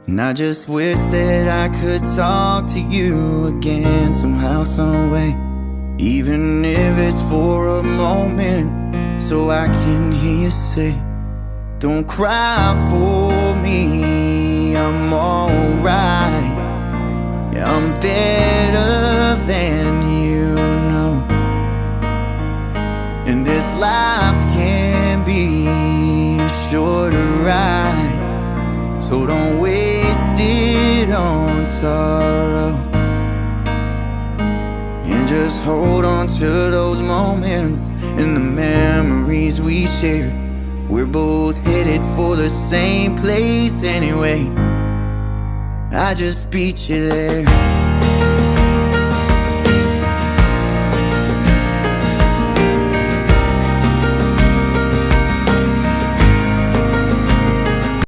And I just wish that I could talk to you again somehow, some way, even if it's for a moment, so I can hear you say, don't cry for me, I'm alright. Yeah, I'm better than you know. And this life can be a shorter ride, so don't waste it on sorrow. And just hold on to those moments and the memories we shared. We're both headed for the same place anyway. I just beat you there.